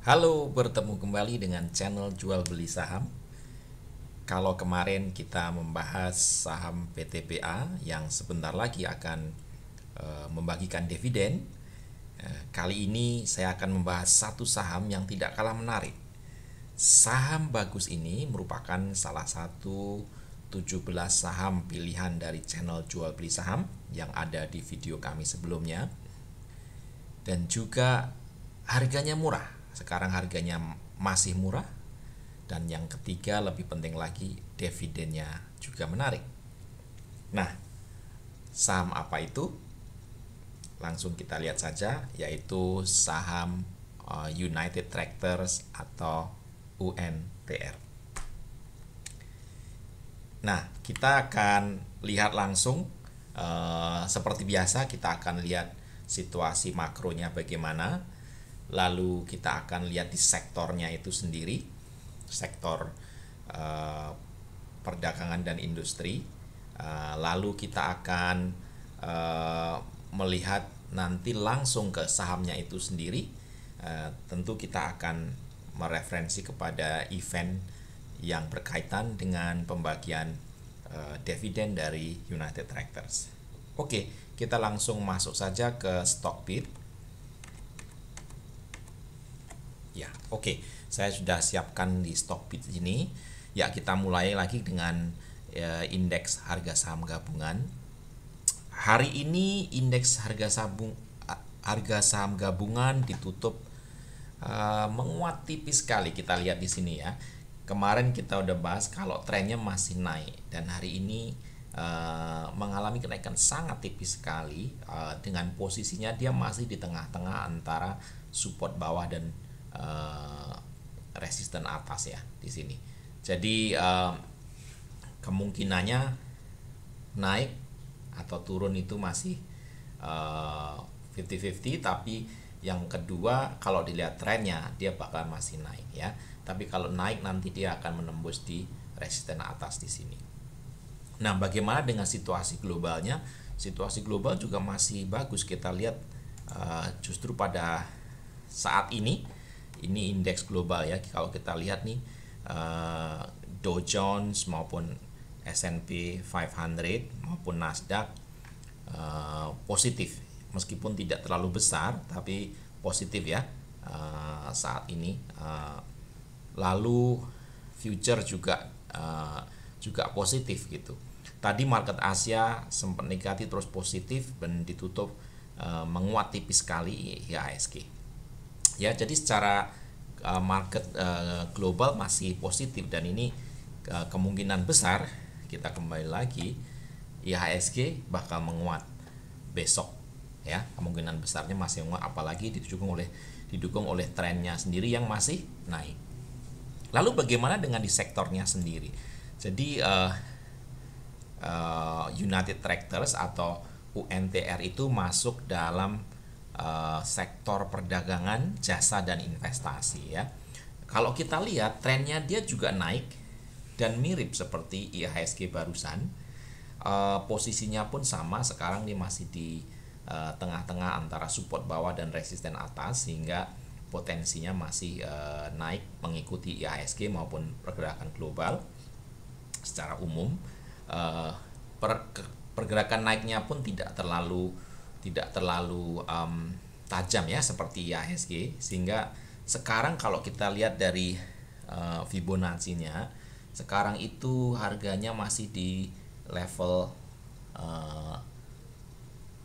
Halo, bertemu kembali dengan channel jual beli saham. Kalau kemarin kita membahas saham PTPA yang sebentar lagi akan membagikan dividen, kali ini saya akan membahas satu saham yang tidak kalah menarik. Saham bagus ini merupakan salah satu 17 saham pilihan dari channel jual beli saham yang ada di video kami sebelumnya. Dan juga harganya murah. Sekarang harganya masih murah. Dan yang ketiga lebih penting lagi, dividennya juga menarik. Nah, saham apa itu? Langsung kita lihat saja, yaitu saham United Tractors atau UNTR. Nah, kita akan lihat langsung seperti biasa, kita akan lihat situasi makronya bagaimana. Lalu kita akan lihat di sektornya itu sendiri, sektor perdagangan dan industri. Lalu kita akan melihat nanti langsung ke sahamnya itu sendiri. Tentu kita akan mereferensi kepada event yang berkaitan dengan pembagian dividen dari United Tractors. Oke, kita langsung masuk saja ke Stockbit. Ya, oke. Saya sudah siapkan di Stockbit ini. Ya, kita mulai lagi dengan indeks harga saham gabungan. Hari ini indeks harga saham gabungan ditutup menguat tipis sekali. Kita lihat di sini ya. Kemarin kita udah bahas kalau trennya masih naik, dan hari ini mengalami kenaikan sangat tipis sekali, dengan posisinya dia masih di tengah-tengah antara support bawah dan resisten atas ya di sini. Jadi kemungkinannya naik atau turun itu masih 50-50, tapi yang kedua kalau dilihat trennya dia bakal masih naik ya. Tapi kalau naik nanti dia akan menembus di resisten atas di sini. Nah, bagaimana dengan situasi globalnya? Situasi global juga masih bagus. Kita lihat justru pada saat ini indeks global ya. Kalau kita lihat nih Dow Jones maupun S&P 500 maupun Nasdaq positif, meskipun tidak terlalu besar tapi positif ya saat ini. Lalu future juga positif gitu. Tadi market Asia sempat negatif terus positif dan ditutup menguat tipis sekali IHSG. Ya, jadi secara market global masih positif, dan ini kemungkinan besar kita kembali lagi IHSG bakal menguat besok ya. Kemungkinan besarnya masih menguat, apalagi didukung oleh trennya sendiri yang masih naik. Lalu bagaimana dengan di sektornya sendiri? Jadi United Tractors atau UNTR itu masuk dalam sektor perdagangan, jasa dan investasi ya. Kalau kita lihat trennya dia juga naik dan mirip seperti IHSG barusan. Posisinya pun sama, sekarang dia masih di tengah-tengah antara support bawah dan resisten atas, sehingga potensinya masih naik mengikuti IHSG maupun pergerakan global secara umum. Pergerakan naiknya pun tidak terlalu tajam ya seperti IHSG, sehingga sekarang kalau kita lihat dari Fibonacci-nya, sekarang itu harganya masih di level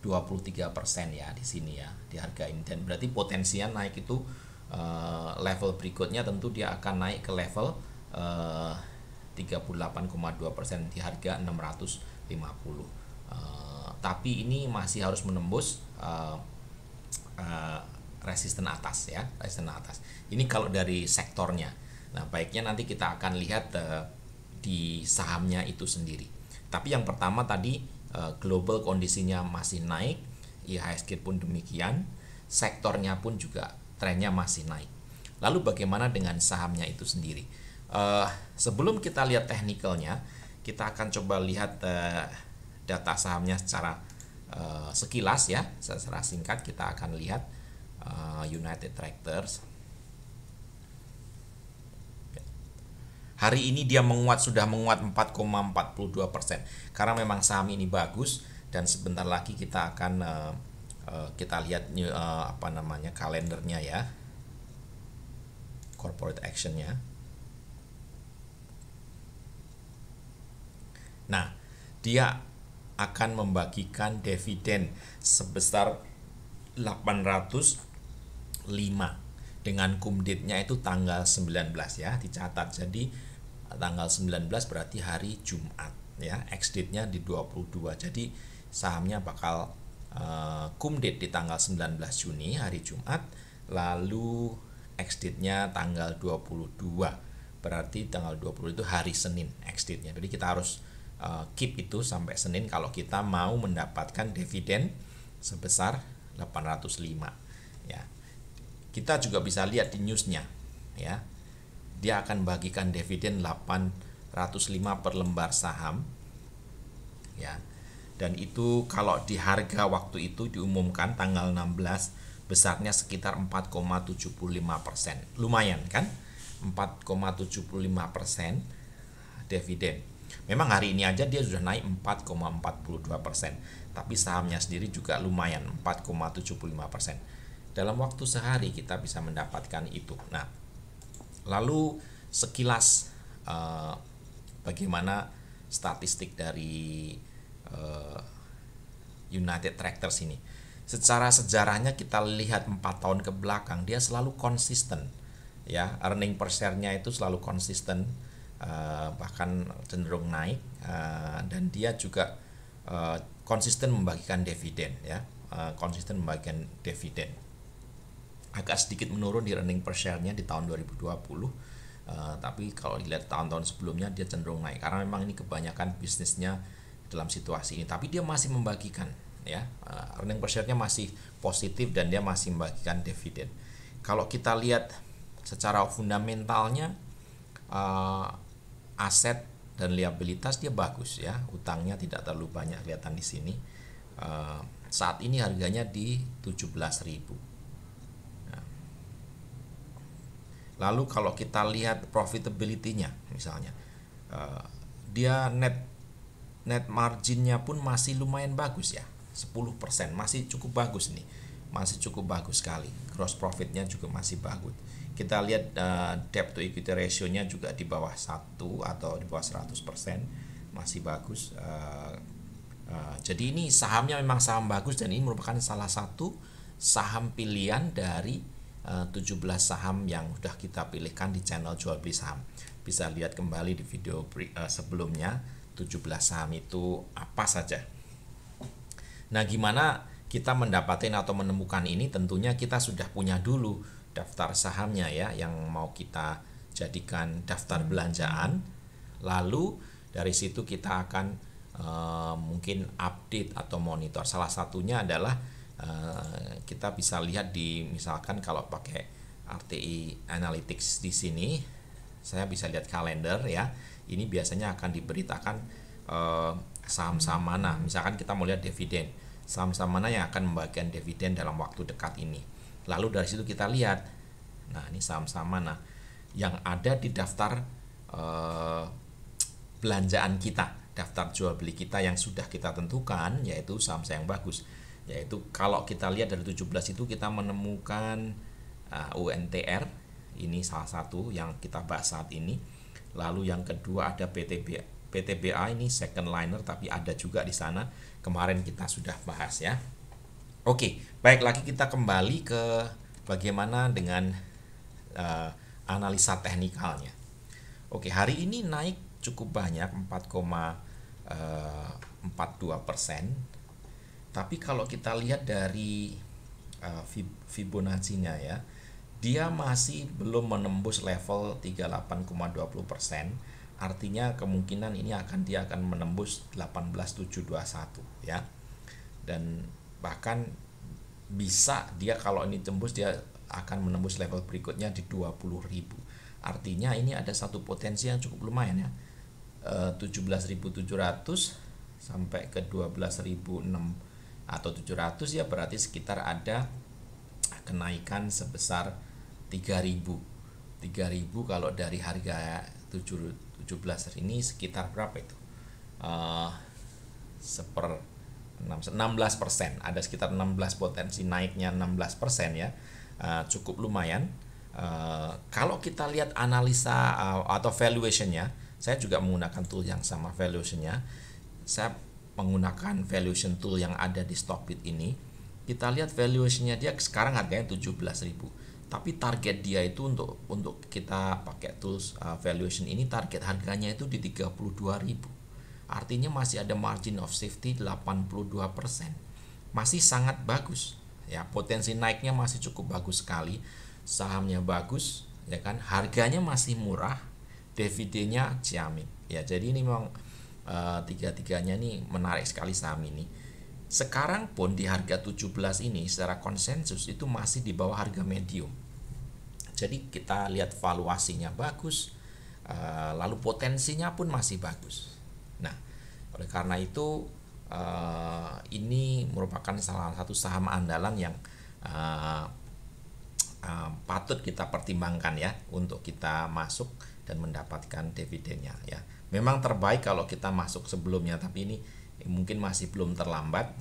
23% ya di sini ya, di harga ini. Dan berarti potensinya naik itu level berikutnya tentu dia akan naik ke level 38,2% di harga 650. Tapi ini masih harus menembus resisten atas ya, resisten atas. Ini kalau dari sektornya. Nah, baiknya nanti kita akan lihat di sahamnya itu sendiri. Tapi yang pertama tadi global kondisinya masih naik, IHSG pun demikian, sektornya pun juga trennya masih naik. Lalu bagaimana dengan sahamnya itu sendiri? Sebelum kita lihat teknikalnya, kita akan coba lihat data sahamnya secara sekilas ya, secara singkat kita akan lihat United Tractors. Hari ini dia sudah menguat 4,42%. Karena memang saham ini bagus dan sebentar lagi kita akan kita lihat kalendernya ya. Corporate actionnya. Nah, dia akan membagikan dividen sebesar 805 dengan cum date-nya itu tanggal 19 ya, dicatat. Jadi tanggal 19 berarti hari Jumat ya, ex date-nya di 22. Jadi sahamnya bakal cum date di tanggal 19 Juni hari Jumat, lalu ex date-nya tanggal 22. Berarti tanggal 20 itu hari Senin ex date-nya. Jadi kita harus keep itu sampai Senin kalau kita mau mendapatkan dividen sebesar 805 ya. Kita juga bisa lihat di newsnya ya, dia akan bagikan dividen 805 per lembar saham ya, dan itu kalau di harga waktu itu diumumkan tanggal 16 besarnya sekitar 4,75%. Lumayan kan, 4,75% dividen. Memang hari ini aja dia sudah naik 4,42%, tapi sahamnya sendiri juga lumayan 4,75%. Dalam waktu sehari kita bisa mendapatkan itu. Nah, lalu sekilas bagaimana statistik dari United Tractors ini. Secara sejarahnya kita lihat 4 tahun ke belakang dia selalu konsisten ya, earning per share-nya itu selalu konsisten, bahkan cenderung naik, dan dia juga konsisten membagikan dividen ya, konsisten membagikan dividen. Agak sedikit menurun di earning per share-nya di tahun 2020, tapi kalau dilihat tahun-tahun sebelumnya dia cenderung naik karena memang ini kebanyakan bisnisnya dalam situasi ini, tapi dia masih membagikan ya, earning per share-nya masih positif dan dia masih membagikan dividen. Kalau kita lihat secara fundamentalnya, aset dan liabilitas dia bagus ya, utangnya tidak terlalu banyak kelihatan di sini. Saat ini harganya di 17.000. Nah, lalu kalau kita lihat profitability-nya misalnya, dia net marginnya pun masih lumayan bagus ya, 10%, masih cukup bagus nih, masih cukup bagus sekali. Gross profitnya juga masih bagus. Kita lihat debt to equity ratio-nya juga di bawah 1 atau di bawah 100%, masih bagus. Jadi ini sahamnya memang saham bagus dan ini merupakan salah satu saham pilihan dari 17 saham yang sudah kita pilihkan di channel Jual Beli Saham. Bisa lihat kembali di video sebelumnya 17 saham itu apa saja. Nah, gimana kita mendapatkan atau menemukan ini? Tentunya kita sudah punya dulu daftar sahamnya ya, yang mau kita jadikan daftar belanjaan. Lalu dari situ kita akan mungkin update atau monitor. Salah satunya adalah kita bisa lihat di, misalkan kalau pakai RTI Analytics di sini, saya bisa lihat kalender ya. Ini biasanya akan diberitakan saham-saham mana. Misalkan kita mau lihat dividen, saham-saham mana yang akan membagikan dividen dalam waktu dekat ini. Lalu dari situ kita lihat, nah ini saham-saham mana yang ada di daftar belanjaan kita, daftar jual beli kita yang sudah kita tentukan, yaitu saham-saham yang bagus. Yaitu kalau kita lihat dari 17 itu kita menemukan UNTR, ini salah satu yang kita bahas saat ini. Lalu yang kedua ada PTBA, ini second liner tapi ada juga di sana. Kemarin kita sudah bahas ya. Oke, baik, lagi kita kembali ke bagaimana dengan analisa teknikalnya. Oke, hari ini naik cukup banyak 4,42%. Tapi kalau kita lihat dari Fibonacci-nya ya, dia masih belum menembus level 38,20%. Artinya kemungkinan ini dia akan menembus 18.721 ya. Dan bahkan bisa dia kalau ini tembus dia akan menembus level berikutnya di 20.000. Artinya ini ada satu potensi yang cukup lumayan ya, 17.700 sampai ke 12.006 atau 700 ya, berarti sekitar ada kenaikan sebesar 3.000 kalau dari harga 17 ini sekitar berapa itu? Seper 16%, ada sekitar 16 potensi naiknya 16% ya. Cukup lumayan. Kalau kita lihat analisa atau valuationnya, saya juga menggunakan tool yang sama valuationnya. Saya menggunakan valuation tool yang ada di Stockbit ini. Kita lihat valuationnya dia sekarang harganya 17.000. Tapi target dia itu untuk kita pakai tools valuation ini, target harganya itu di 32.000. Artinya masih ada margin of safety 82%. Masih sangat bagus. Ya, potensi naiknya masih cukup bagus sekali. Sahamnya bagus, ya kan? Harganya masih murah, dividennya jamin. Ya, jadi ini memang tiga-tiganya nih menarik sekali saham ini. Sekarang pun di harga 17 ini secara konsensus itu masih di bawah harga medium. Jadi kita lihat valuasinya bagus, lalu potensinya pun masih bagus. Nah, oleh karena itu ini merupakan salah satu saham andalan yang patut kita pertimbangkan ya untuk kita masuk dan mendapatkan dividennya ya. Memang terbaik kalau kita masuk sebelumnya, tapi ini mungkin masih belum terlambat.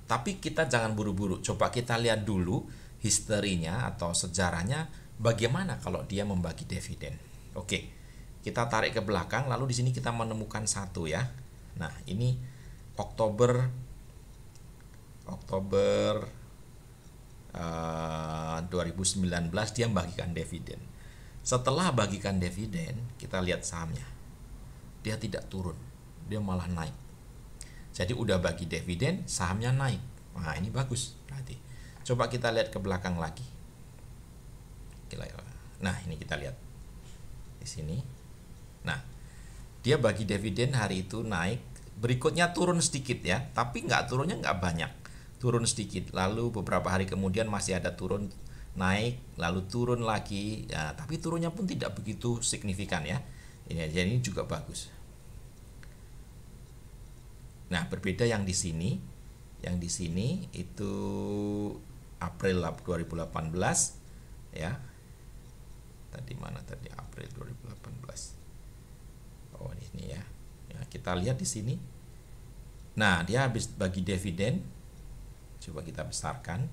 Tapi kita jangan buru-buru. Coba kita lihat dulu historinya atau sejarahnya bagaimana kalau dia membagi dividen. Oke, kita tarik ke belakang, lalu di sini kita menemukan satu ya. Nah, ini Oktober 2019 dia membagikan dividen. Setelah bagikan dividen, kita lihat sahamnya. Dia tidak turun, dia malah naik. Jadi udah bagi dividen, sahamnya naik. Nah, ini bagus berarti. Coba kita lihat ke belakang lagi. Nah, ini kita lihat di sini. Nah, dia bagi dividen hari itu naik, berikutnya turun sedikit ya, tapi turunnya nggak banyak, turun sedikit. Lalu beberapa hari kemudian masih ada turun, naik, lalu turun lagi. Ya, tapi turunnya pun tidak begitu signifikan ya. Jadi ini juga bagus. Nah, berbeda yang di sini. Yang di sini itu April 2018 ya. Tadi mana tadi April 2018. Oh, ini ya. Ya, kita lihat di sini. Nah, dia habis bagi dividen. Coba kita besarkan.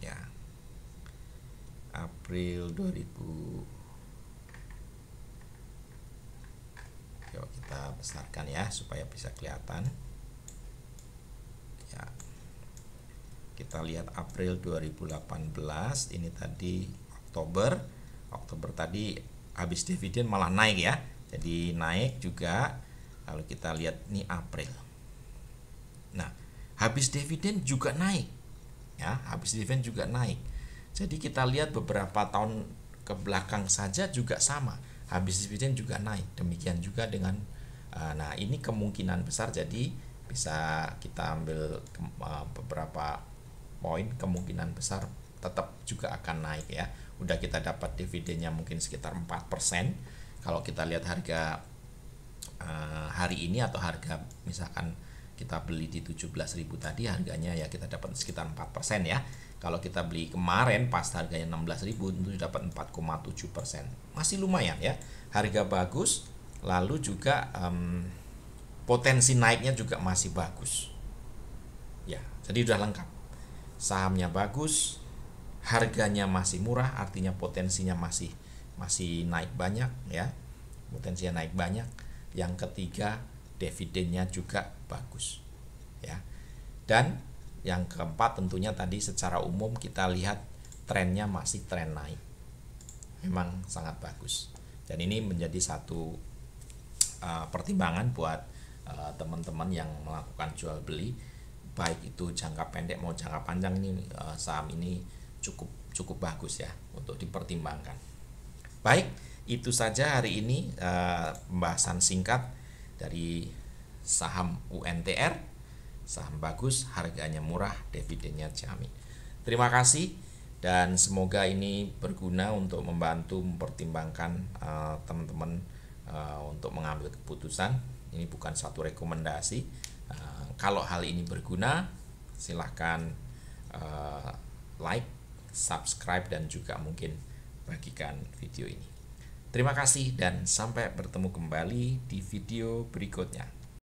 Ya. April 2000. Coba kita besarkan ya supaya bisa kelihatan. Ya. Kita lihat April 2018, ini tadi Oktober tadi habis dividen malah naik ya. Jadi naik juga. Lalu kita lihat ini April. Nah, habis dividen juga naik. Ya, habis dividen juga naik. Jadi kita lihat beberapa tahun ke belakang saja juga sama. Habis dividen juga naik. Demikian juga dengan nah, ini kemungkinan besar, jadi bisa kita ambil beberapa poin, kemungkinan besar tetap juga akan naik ya. Udah kita dapat dividennya mungkin sekitar 4%. Kalau kita lihat harga hari ini atau harga misalkan kita beli di 17.000 tadi, harganya ya kita dapat sekitar 4% ya. Kalau kita beli kemarin pas harganya 16.000 tentu dapat 4,7%. Masih lumayan ya. Harga bagus, lalu juga potensi naiknya juga masih bagus. Ya, jadi udah lengkap. Sahamnya bagus, harganya masih murah, artinya potensinya masih naik banyak ya. Potensinya naik banyak. Yang ketiga, dividennya juga bagus. Ya. Dan yang keempat tentunya tadi secara umum kita lihat trennya masih tren naik. Memang sangat bagus. Dan ini menjadi satu pertimbangan buat teman-teman yang melakukan jual beli, baik itu jangka pendek mau jangka panjang, ini saham ini cukup bagus ya untuk dipertimbangkan. Baik, itu saja hari ini pembahasan singkat dari saham UNTR. Saham bagus, harganya murah, dividennya jamin. Terima kasih dan semoga ini berguna untuk membantu mempertimbangkan teman-teman untuk mengambil keputusan. Ini bukan suatu rekomendasi. Kalau hal ini berguna, silahkan like, subscribe, dan juga mungkin bagikan video ini. Terima kasih dan sampai bertemu kembali di video berikutnya.